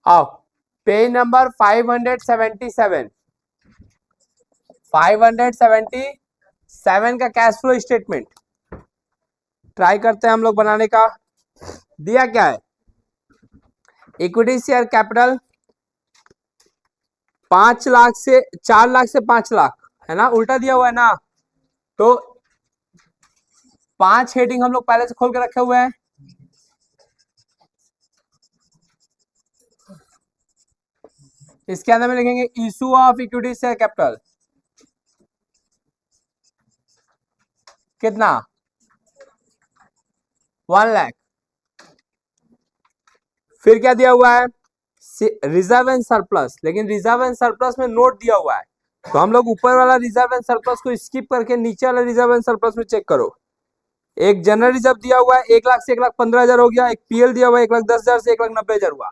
आओ, page number 577, 577 का cash flow statement try करते हैं हम लोग बनाने का। दिया क्या है? इक्विटी शेयर कैपिटल 5 लाख से 4 लाख से 5 लाख है ना, उल्टा दिया हुआ है ना। तो 5 हेडिंग हम लोग पहले से खोल के रखे हुए हैं। इसके अंदर में लिखेंगे issue of equity share capital कितना, 1 लाख। फिर क्या दिया हुआ है? रिजर्व एंड सरप्लस, लेकिन रिजर्व एंड सरप्लस में नोट दिया हुआ है, तो हम लोग ऊपर वाला रिजर्व एंड सरप्लस को स्किप करके नीचे वाला रिजर्व एंड सरप्लस में चेक करो। एक जनरल रिजर्व दिया हुआ है 1 लाख से 1,15,000 हो गया, एक पीएल दिया हुआ है 1,10,000 से 1,90,000 हुआ।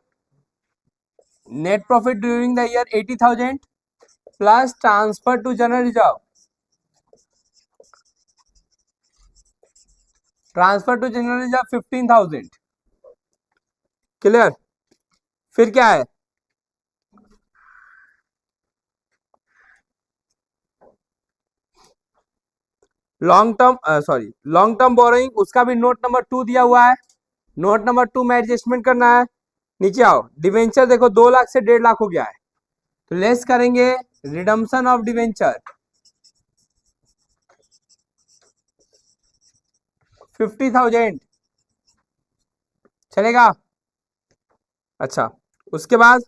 Net profit during the year 80,000 plus transfer to general reserve, transfer to general reserve 15,000। Clear? फिर क्या है? लॉन्ग टर्म बोरोइंग, उसका भी नोट नंबर 2 दिया हुआ है। नोट नंबर 2 में एडजस्टमेंट करना है। नीचे आओ, डिवेंचर देखो 2 लाख से 1.5 लाख हो गया है, तो लेस करेंगे रिडम्पशन ऑफ डिवेंचर 50,000, चलेगा? अच्छा, उसके बाद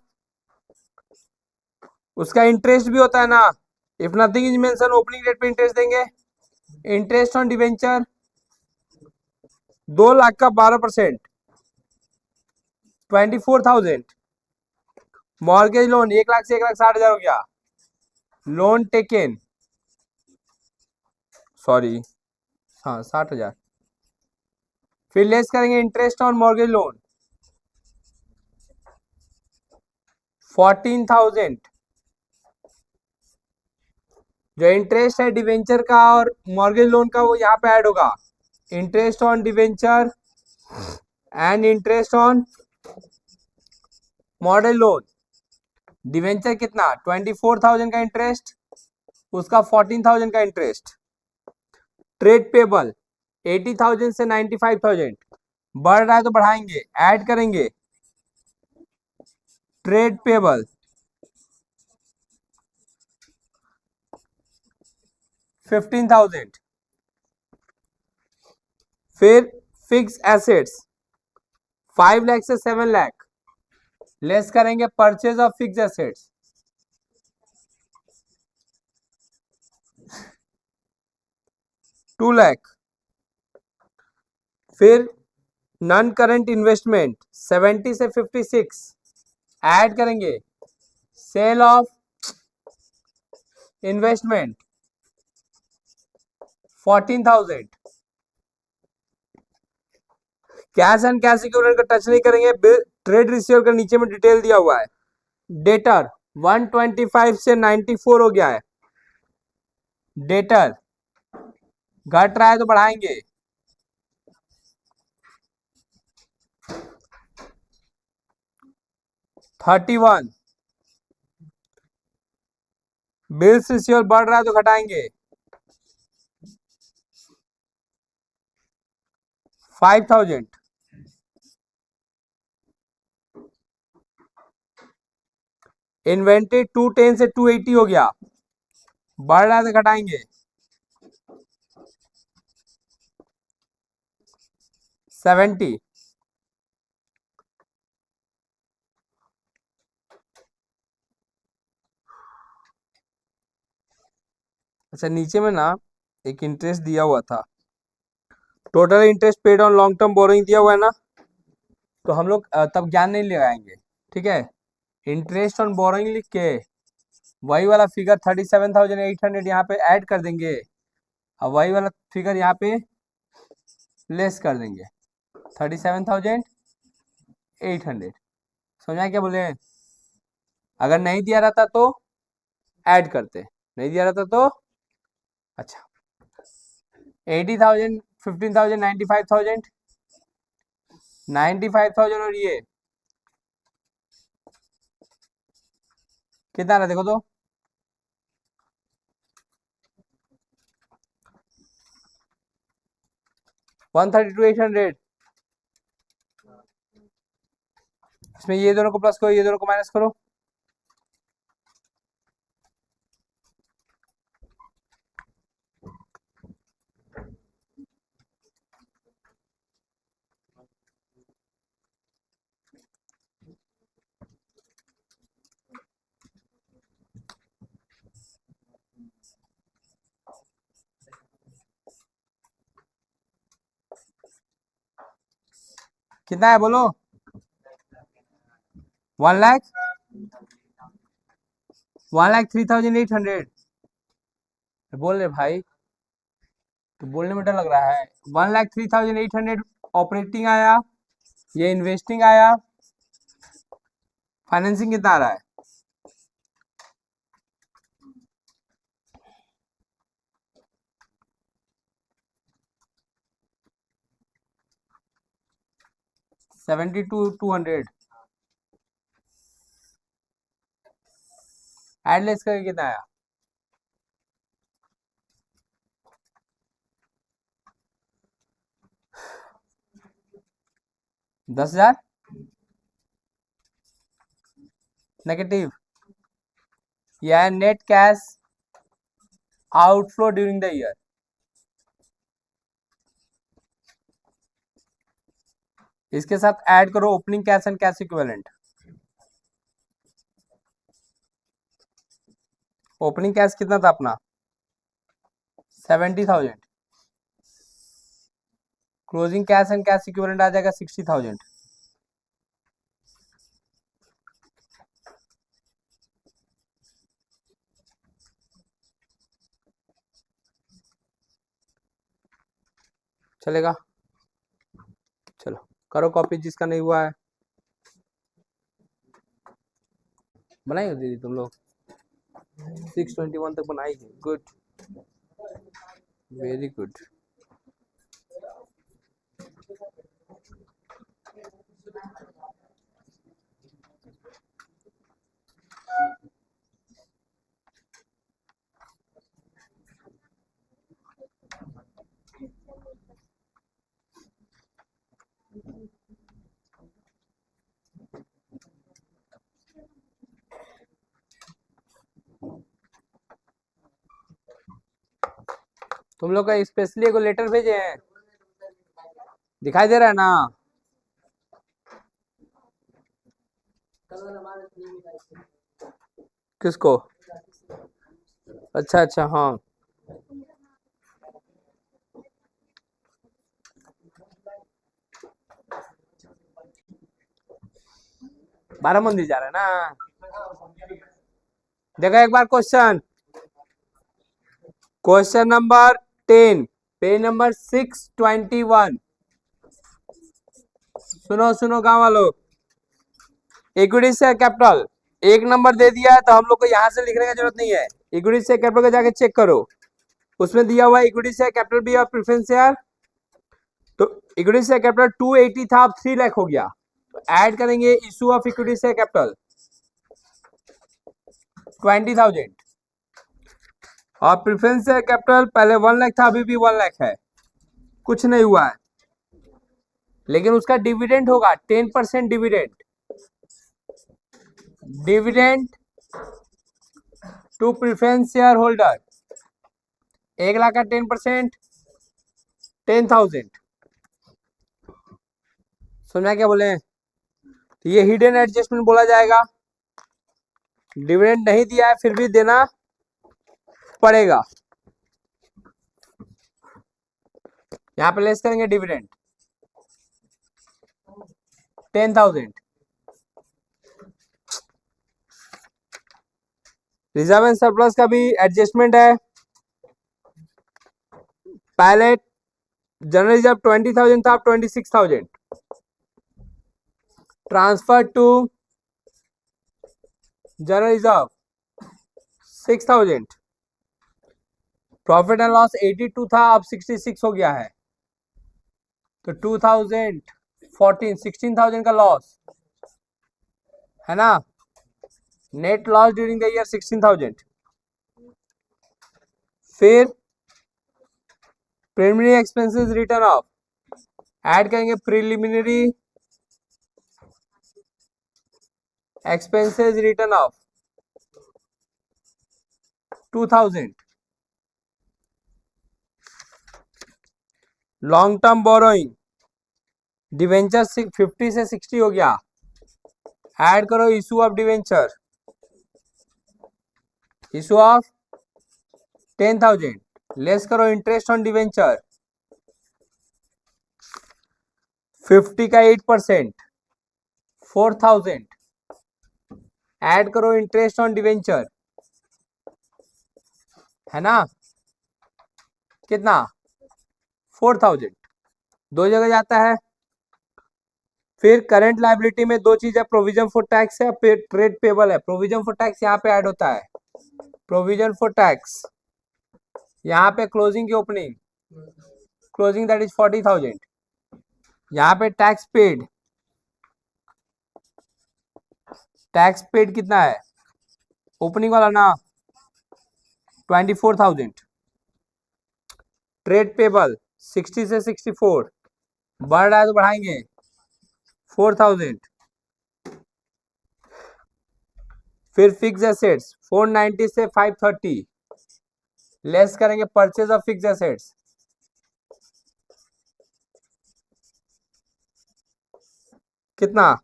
उसका इंटरेस्ट भी होता है ना, if nothing is mention opening date पे इंटरेस्ट देंगे। इंटरेस्ट ऑन डिवेंचर 2 लाख का 12%, 24,000। मॉर्गेज लोन 1 लाख से 1,60,000 हो गया, लोन टेकन, सॉरी हाँ 60,000। फिर लेस करेंगे इंटरेस्ट ऑन मॉर्गेज लोन 14,000। जो इंटरेस्ट है डिवेंचर का और मॉर्गेज लोन का वो यहाँ पे ऐड होगा, interest on debenture and interest on mortgage loan. Debenture कितना 24,000 का इंटरेस्ट, उसका 14,000 का इंटरेस्ट। ट्रेड पेबल 80,000 से 95,000, बढ़ रहा है तो बढ़ाएंगे, ऐड करेंगे ट्रेड पेबल 15,000। फिर फिक्स एसेट्स 5 लाख से 7 लाख, लेस करेंगे purchase of fix assets 2 lakh. फिर नॉन करंट इन्वेस्टमेंट 70 से 56, ऐड करेंगे sale of investment 14,000। Cash and cash equivalent का टच नहीं करेंगे, ट्रेड रिसीवर का नीचे में डिटेल दिया हुआ है। डेटर 125 से 94 हो गया है, डेटर घट रहा है तो बढ़ाएंगे 31। बिल्स रिसीवर बढ़ रहा है तो घटाएंगे 5,000। इन्वेंट्री 210 से 280 हो गया, बढ़ रहा है तो घटाएंगे 70। अच्छा, नीचे में ना एक इंटरेस्ट दिया हुआ था, total interest paid on long term borrowing दिया हुआ है ना, तो हम लोग तब ज्ञान नहीं लगाएंगे, ठीक है। इंटरेस्ट ऑन बोरोइंग लिख के वही वाला फिगर 37,800 यहाँ पे ऐड कर देंगे, और वही वाला फिगर यहाँ पे लेस कर देंगे 37,800। समझा क्या बोले? अगर नहीं दिया रहता तो ऐड करते, नहीं दिया रहता तो अच्छा 80,000, 15,000, 95,000, 95,000 और ये कितना आ रहा है देखो तो। 132,800। इसमें ये दोनों को प्लस करो, ये दोनों को माइनस करो। कितना है बोलो। 1 लाख 1,03,800। बोल रहे भाई, तो बोलने में डर लग रहा है। 1,03,800 ऑपरेटिंग आया, ये इन्वेस्टिंग आया, फाइनेंसिंग कितना आ रहा है। 72,200। एडलेस करके कितना आया। 10,000 नेगेटिव। यह है net cash outflow during the year. इसके साथ ऐड करो opening cash and cash equivalent. Opening cash कितना था अपना 70,000। Closing cash and cash equivalent आ जाएगा 60,000। चलेगा। चलो करो कॉपी जिसका नहीं हुआ है। बनाई हो दीदी तुम लोग 621 तक बनाई है। Good, very good. तुम लोग का स्पेशली एगो लेटर भेजे हैं, दिखाई दे रहा है ना। किसको। अच्छा अच्छा हाँ। बारह मंदिर जा रहा है ना। देखो एक बार question, question number 10 page number 621। सुनो सुनो गांव वालों, इक्विटी शेयर कैपिटल एक नंबर दे दिया है, तो हम लोग को यहां से लिखने की जरूरत नहीं है। इक्विटी शेयर कैपिटल को जाके चेक करो, उसमें दिया हुआ है इक्विटी शेयर कैपिटल भी और प्रेफरेंस शेयर। तो इक्विटी शेयर कैपिटल 280 था, अब 3 लाख हो गया, तो ऐड करेंगे issue of equity share capital 20,000। और प्रेफरेंस शेयर कैपिटल पहले 1 लाख था, अभी भी 1 लाख है, कुछ नहीं हुआ है। लेकिन उसका डिविडेंड होगा 10% dividend. Dividend to preference share holder 1 lakh का 10% 10,000। समझा क्या बोले। तो ये हिडन एडजस्टमेंट बोला जाएगा। डिविडेंड नहीं दिया है फिर भी देना पड़ेगा। यहां पे लेस करेंगे डिविडेंड 10,000। रिजर्व एंड सरप्लस का भी एडजस्टमेंट है। पहले जनरल रिजर्व 20,000 था, अब 26,000। Transfer to general reserve 6,000। Profit and loss 82 था, अब 66 हो गया है, तो 2014 16,000 का लॉस है ना। Net loss during the year 16,000। फिर preliminary expenses written off, add करेंगे preliminary expenses written off 2,000। Long term borrowing, debenture 50 से 60 हो गया, ऐड करो issue of debenture, issue of 10,000, less करो इंटरेस्ट ऑन डिवेंचर 50 का 8%, 4,000, ऐड करो इंटरेस्ट ऑन डिवेंचर, है ना, कितना 4,000, दो जगह जाता है। फिर करंट लायबिलिटी में दो चीज है, प्रोविजन फॉर टैक्स है, ट्रेड पेबल है। प्रोविजन फॉर टैक्स यहाँ पे ऐड होता है, प्रोविजन फॉर टैक्स यहाँ पे क्लोजिंग की ओपनिंग, क्लोजिंग दैट इज 40,000, यहाँ पे टैक्स पेड, टैक्स पेड कितना है ओपनिंग वाला ना 24,000, ट्रेड पेबल 60 से 64, बढ़ रहा है तो बढ़ाएंगे 4,000। फिर फिक्स एसेट्स 490 से 530, लेस करेंगे परचेज ऑफ फिक्स एसेट्स, कितना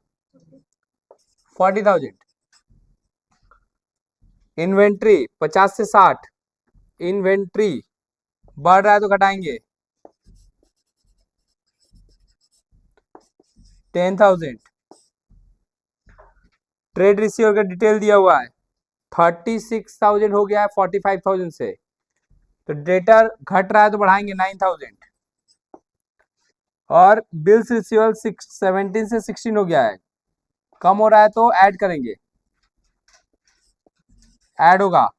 40,000। इन्वेंट्री 50 से 60, इन्वेंट्री बढ़ रहा है तो घटाएंगे 10,000। ट्रेड रिसीवर का डिटेल दिया हुआ है 36,000 हो गया है 45,000 से, तो डेटर घट रहा है तो बढ़ाएंगे 9,000। और बिल्स रिसीवल 17 से 16 हो गया है, कम हो रहा है तो ऐड करेंगे, ऐड होगा।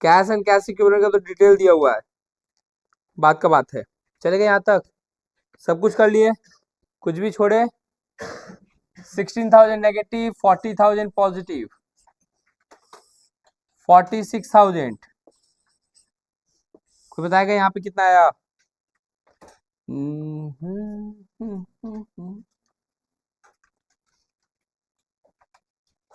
कैश एंड कैश इक्विवेलेंट का तो डिटेल दिया हुआ है, बात का बात है। चलेगा यहाँ तक, सब कुछ कर लिए, कुछ भी छोड़े। 16,000 नेगेटिव, 40,000 पॉजिटिव, 46,000। कोई बताएगा यहाँ पे कितना आया?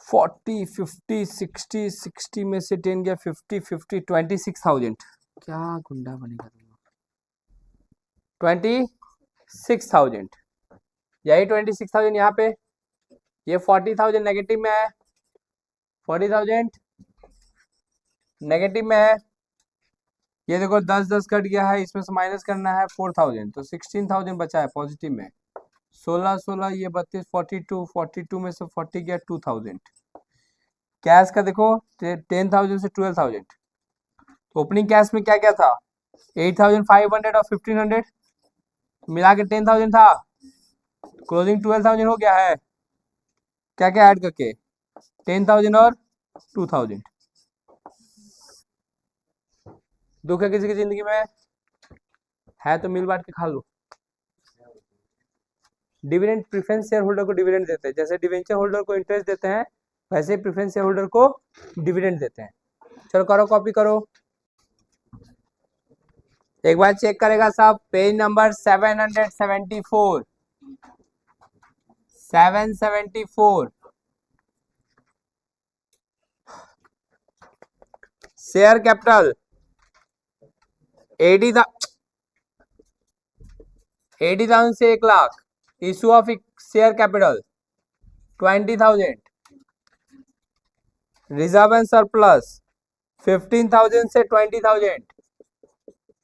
40, 50, 60, 60 में से 10 गया 50, 50, 26,000। क्या गुंडा बनेगा 26,000, यही 26,000 यहाँ पे, ये 40,000 नेगेटिव में है, 40,000 नेगेटिव में है, ये देखो 10 कट गया है, इसमें से माइनस करना है 4,000, तो 16,000 बचा है पॉजिटिव में। 16 ये 32, 42 में से 40 गया 2,000। कैश का देखो 10,000 से 12,000, ओपनिंग कैश में क्या क्या था 8,500 और 1,500, मिला के 10,000 था, क्लोजिंग 12,000 हो गया है, क्या क्या ऐड करके 10,000 और 2,000। दुख है किसी की जिंदगी में है तो मिल बांट के खा लो। डिविडेंड प्रेफरेंस शेयर होल्डर को डिविडेंड देते हैं, जैसे डिवेंचर होल्डर को इंटरेस्ट देते हैं वैसे प्रेफरेंस शेयर होल्डर को डिविडेंड देते हैं। चलो करो, कॉपी करो, एक बार चेक करेगा सब, पेज नंबर 774, 774, शेयर कैपिटल 80,000 से 1,00,000, issue of share capital 20,000, reserve and surplus 15,000 से 20,000,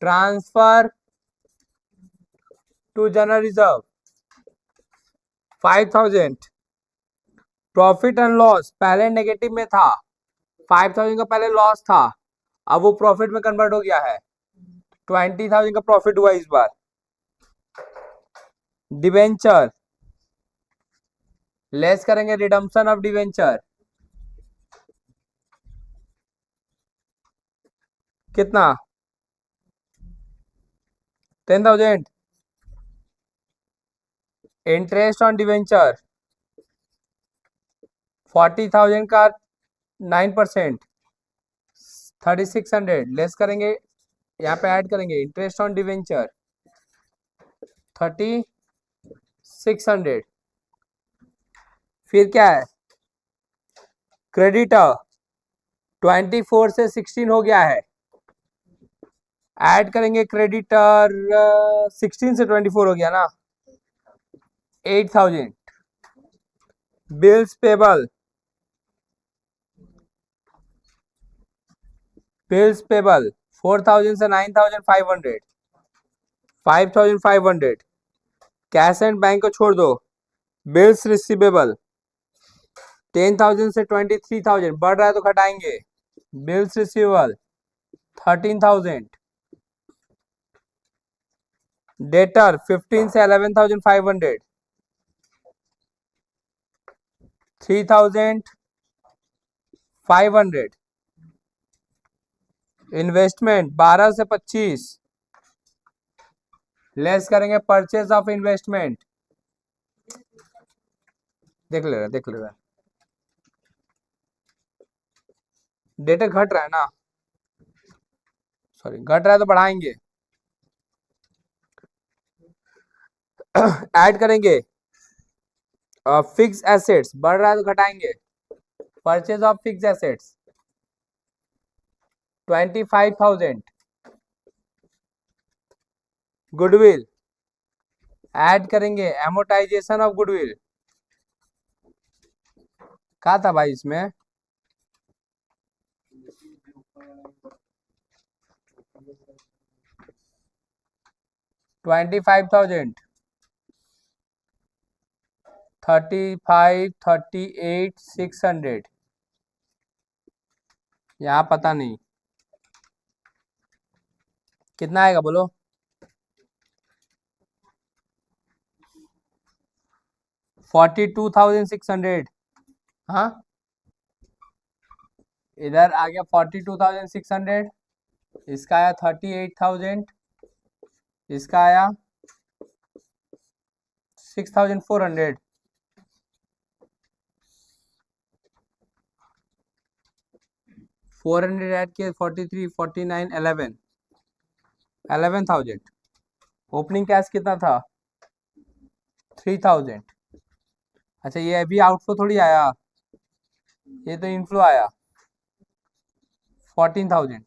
transfer to general reserve 5,000, profit and loss पहले नेगेटिव में था, 5,000 का पहले लॉस था, अब वो प्रॉफिट में कन्वर्ट हो गया है, 20,000 का प्रॉफिट हुआ इस बार। डिवेंचर लेस करेंगे रिडम्पशन ऑफ डिवेंचर, कितना 10,000, इंटरेस्ट ऑन डिवेंचर 40,000 का 9%, 3600 लेस करेंगे, यहाँ पे ऐड करेंगे इंटरेस्ट ऑन डिवेंचर 3600। फिर क्या है, क्रेडिटर 24 से 16 हो गया है, ऐड करेंगे क्रेडिटर 16 से 24 हो गया ना, 8000। बिल्स पेबल, बिल्स पेबल 4000 से 9500, 5500। कैश एंड बैंक को छोड़ दो, बिल्स रिसीवेबल 10,000 से 23,000, बढ़ रहा है तो घटाएंगे, बिल्स रिसीवेबल 13,000। डेटर 15 से 11,500, 3,500। इन्वेस्टमेंट 12 से 25, लेस करेंगे परचेज ऑफ इन्वेस्टमेंट, देख ले रहा, देख ले रहा, डेटा घट रहा है ना, सॉरी घट रहा है तो बढ़ाएंगे, ऐड करेंगे फिक्स एसेट्स, बढ़ रहा है तो घटाएंगे, purchase of fix assets 25,000। Goodwill add करेंगे, एमोटाइजेशन ऑफ गुडविल कहा था भाई इसमें, $25,000, 35, 38, 600, यहाँ पता नहीं कितना आएगा बोलो, 42,600। हाँ इधर आ गया 42,600, इसका आया 38,000, इसका आया 6,400। ऐड किए 43, 49, 11,000। ओपनिंग कैश कितना था 3,000। अच्छा ये अभी आउटफ्लो थोड़ी आया, ये तो इनफ्लो आया 14,000।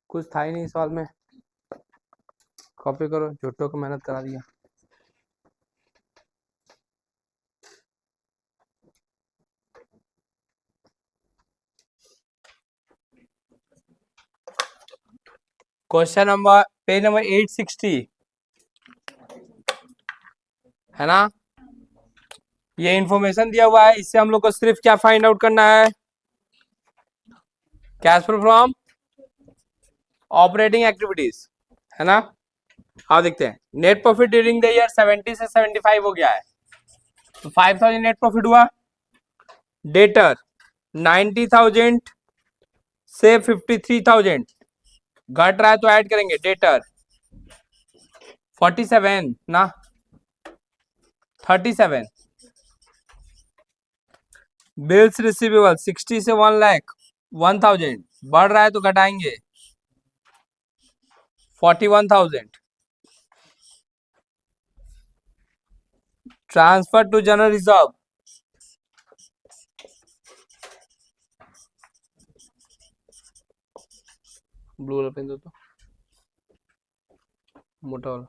कुछ था ही नहीं सवाल में, कॉपी करो, झूठों को मेहनत करा दिया। क्वेश्चन नंबर पेज नंबर 860 है ना, ये इंफॉर्मेशन दिया हुआ है, इससे हम लोग को सिर्फ क्या फाइंड आउट करना है, cash flow from operating activities, है ना। हाँ देखते हैं, net profit during the year 70 से 75 हो गया है, तो 5,000 नेट प्रॉफिट हुआ। डेटर 90,000 से 53,000, घट रहा है तो ऐड करेंगे, डेटर 47 ना 37। बिल्स रिसीवेबल 60 से 1 लाख 1,000, बढ़ रहा है तो घटाएंगे 41,000। Transfer to general reserve blue वाला पेन दो तो, मोटा वाला।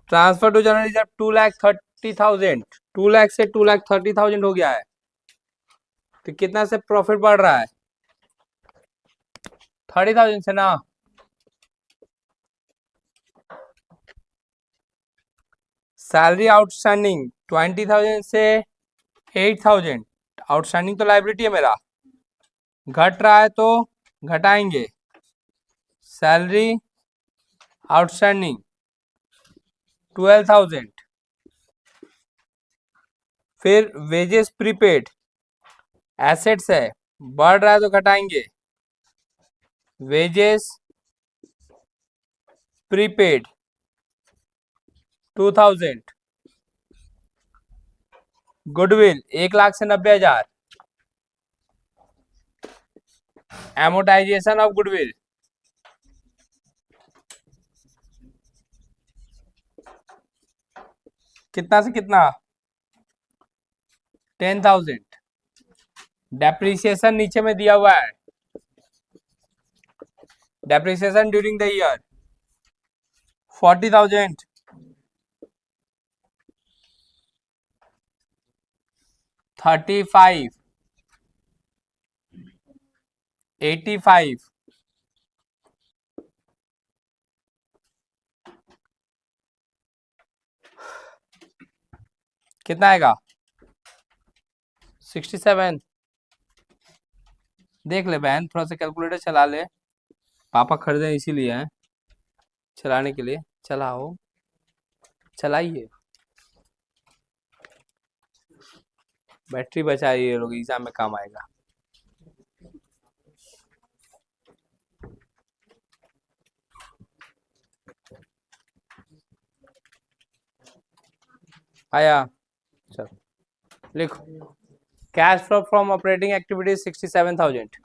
Transfer to general reserve 2,30,000, 2 lakh से 2,30,000 हो गया है, तो कितना से प्रॉफिट बढ़ रहा है 30,000 से ना। सैलरी आउटस्टैंडिंग 20,000 से 8,000, आउटस्टैंडिंग तो लाइबिलिटी है मेरा, घट रहा है तो घटाएंगे, सैलरी आउटस्टैंडिंग 12,000। फिर वेजेस प्रीपेड एसेट्स है, बढ़ रहा है तो घटाएंगे, wages prepaid 2,000। Goodwill 1,90,000। Amortisation of goodwill कितना से कितना? 10,000। डेप्रिसिएशन नीचे में दिया हुआ है, डेप्रिसिएशन ड्यूरिंग द ईयर 40,000। 35, 85, कितना आएगा? 67। देख ले बहन, थोड़ा सा कैलकुलेटर चला ले, पापा खरीदे इसीलिए हैं, चलाने के लिए। चलाओ, चलाइए, बैटरी बचाइए, ये लोग एग्जाम में काम आएगा। आया, चलो लिखो। Cash flow from operating activities 67,000।